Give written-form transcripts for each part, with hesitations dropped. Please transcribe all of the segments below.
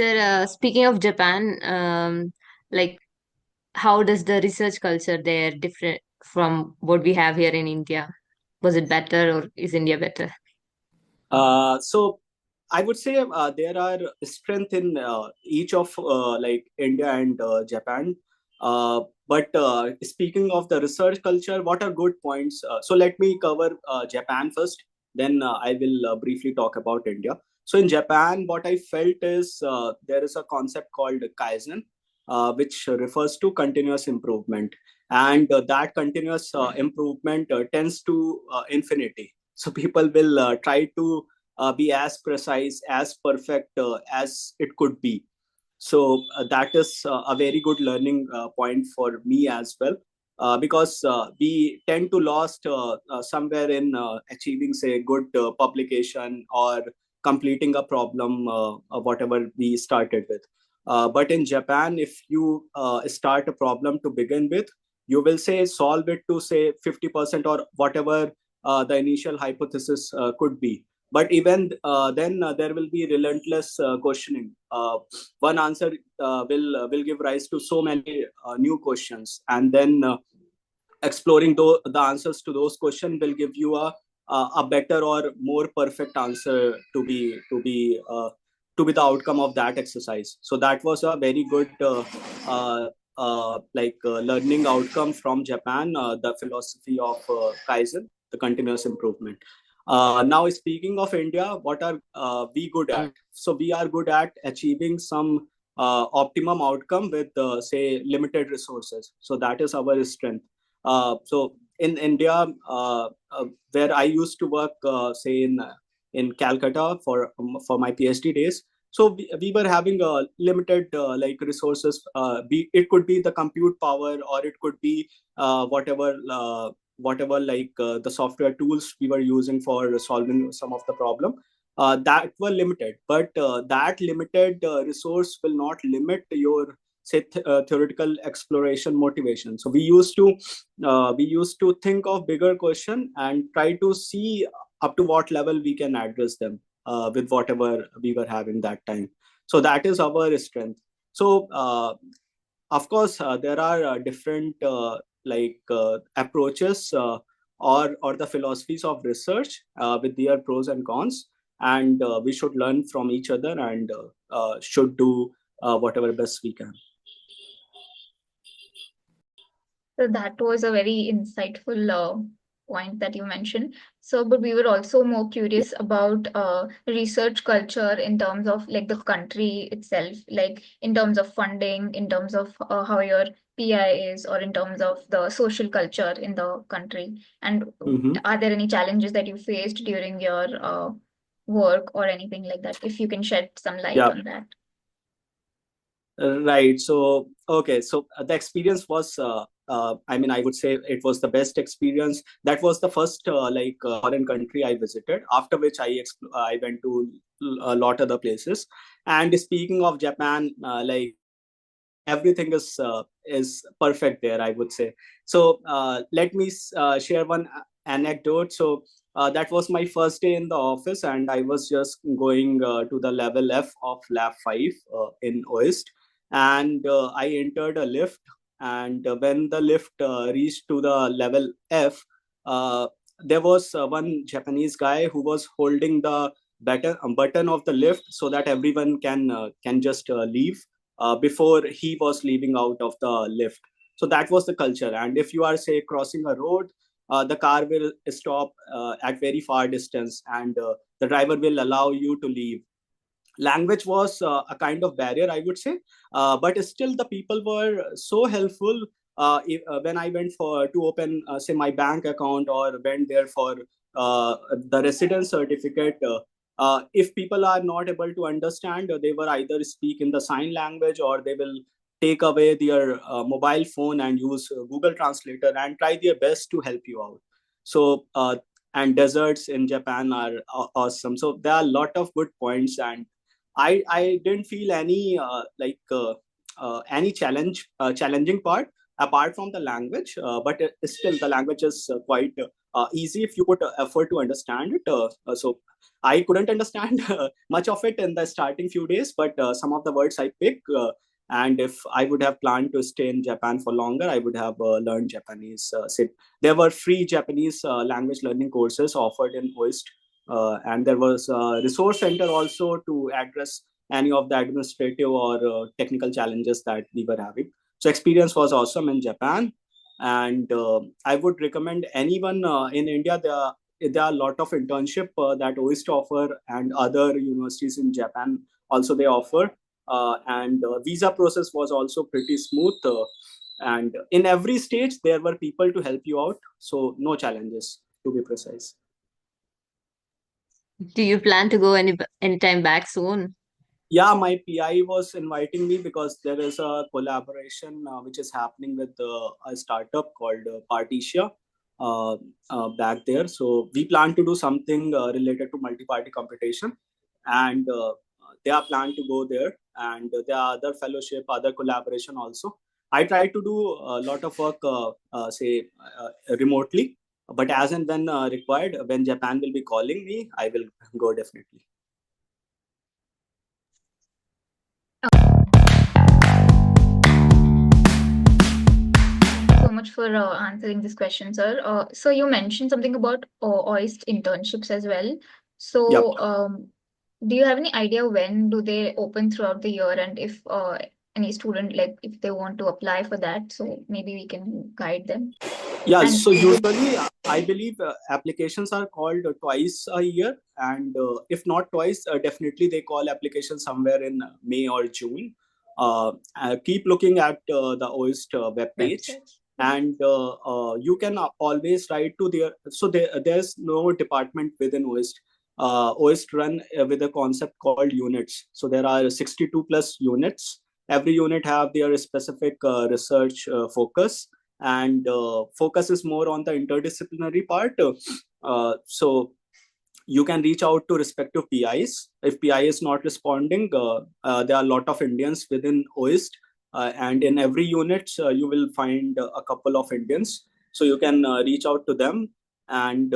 Sir, speaking of Japan, like how does the research culture there different from what we have here in India? Was it better or is India better? So I would say there are strength in each of like India and Japan. But speaking of the research culture, what are good points? So let me cover Japan first, then I will briefly talk about India. So in Japan, what I felt is there is a concept called Kaizen, which refers to continuous improvement, and that continuous improvement tends to infinity. So people will try to be as precise, as perfect as it could be. So that is a very good learning point for me as well, because we tend to lost somewhere in achieving, say, good publication or completing a problem, whatever we started with. But in Japan, if you start a problem to begin with, you will say solve it to say 50% or whatever the initial hypothesis could be. But even then, there will be relentless questioning. One answer will give rise to so many new questions, and then exploring the answers to those questions will give you a better or more perfect answer to be the outcome of that exercise. So that was a very good learning outcome from Japan, the philosophy of Kaizen, the continuous improvement. Now, speaking of India, what are we good at? So we are good at achieving some optimum outcome with, say, limited resources. So that is our strength. So in India, where I used to work, say in Calcutta for my PhD days, so we were having limited like resources. It could be the compute power, or it could be whatever like the software tools we were using for solving some of the problem. That were limited, but that limited resource will not limit your, say, theoretical exploration motivation. So we used to think of bigger question and try to see up to what level we can address them with whatever we were having that time. So that is our strength. So of course there are different approaches or the philosophies of research with their pros and cons, and we should learn from each other and should do whatever best we can. So that was a very insightful point that you mentioned. So, but we were also more curious about research culture in terms of like the country itself, like in terms of funding, in terms of how your PI is, or in terms of the social culture in the country. And Mhm. are there any challenges that you faced during your work or anything like that? If you can shed some light Yeah. on that. Right. So, okay. So the experience was, I mean, I would say it was the best experience. That was the first foreign country I visited. After which I went to a lot other places. And speaking of Japan, like everything is perfect there, I would say. So let me share one anecdote. So that was my first day in the office, and I was just going to the level F of lab 5 in OIST, and I entered a lift. And when the lift reached to the level F, uh, there was one Japanese guy who was holding the button of the lift so that everyone can just leave before he was leaving out of the lift. So that was the culture. And if you are, say, crossing a road, the car will stop at very far distance, and the driver will allow you to leave. Language was a kind of barrier, I would say, but still the people were so helpful. When I went for to open, say, my bank account, or went there for the residence certificate, if people are not able to understand, they will either speak in the sign language, or they will take away their mobile phone and use Google Translator and try their best to help you out. So and deserts in Japan are awesome. So there are a lot of good points, and I didn't feel any challenging part. apart from the language, but still the language is quite easy if you put effort to understand it. So I couldn't understand much of it in the starting few days, but some of the words I pick. And if I would have planned to stay in Japan for longer, I would have learned Japanese. There were free Japanese language learning courses offered in OIST, and there was a resource center also to address any of the administrative or technical challenges that we were having. So experience was awesome in Japan, and I would recommend anyone in India. There are a lot of internship that OIST offer, and other universities in Japan also they offer. And visa process was also pretty smooth. And in every stage, there were people to help you out. So no challenges, to be precise. Do you plan to go anytime back soon? Yeah, my PI was inviting me because there is a collaboration which is happening with a startup called Partitia uh, back there. So we plan to do something related to multi-party computation, and they are planned to go there. And there are other fellowship, other collaboration also. I try to do a lot of work, remotely, but as and when required, when Japan will be calling me, I will go definitely. So much for answering this question, sir. So you mentioned something about OIST internships as well. Yeah. So do you have any idea when do they open throughout the year, and if any student, like if they want to apply for that, so maybe we can guide them. Yeah, And so usually I believe applications are called twice a year, and if not twice, definitely they call applications somewhere in May or June. Keep looking at the OIST web page, websites. and you can always write to their. So there's no department within OIST. OIST run with a concept called units. So there are 62 plus units. Every unit have their specific research focus, and focus is more on the interdisciplinary part. So you can reach out to respective PIs. If PI is not responding, there are a lot of Indians within OIST, and in every unit you will find a couple of Indians. So you can reach out to them, and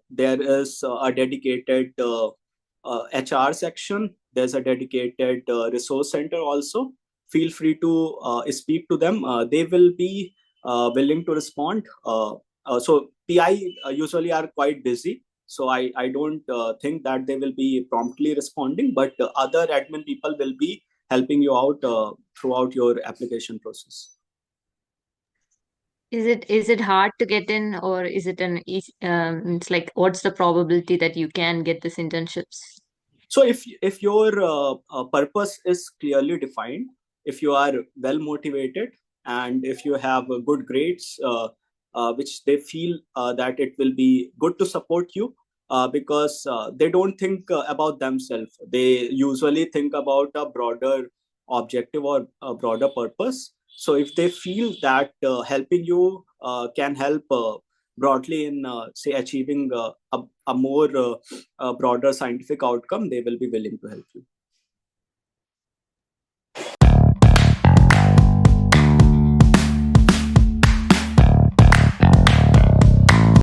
there is a dedicated HR section. There's a dedicated resource center also. Feel free to speak to them. They will be willing to respond. So PI usually are quite busy, so I don't think that they will be promptly responding, but other admin people will be helping you out throughout your application process. Is it hard to get in, or is it an easy, it's like, what's the probability that you can get this internships? So if your purpose is clearly defined, if you are well motivated, and if you have good grades, which they feel that it will be good to support you, because they don't think about themselves. They usually think about a broader objective or a broader purpose. So if they feel that helping you can help broadly in say achieving a more broader scientific outcome, they will be willing to help you.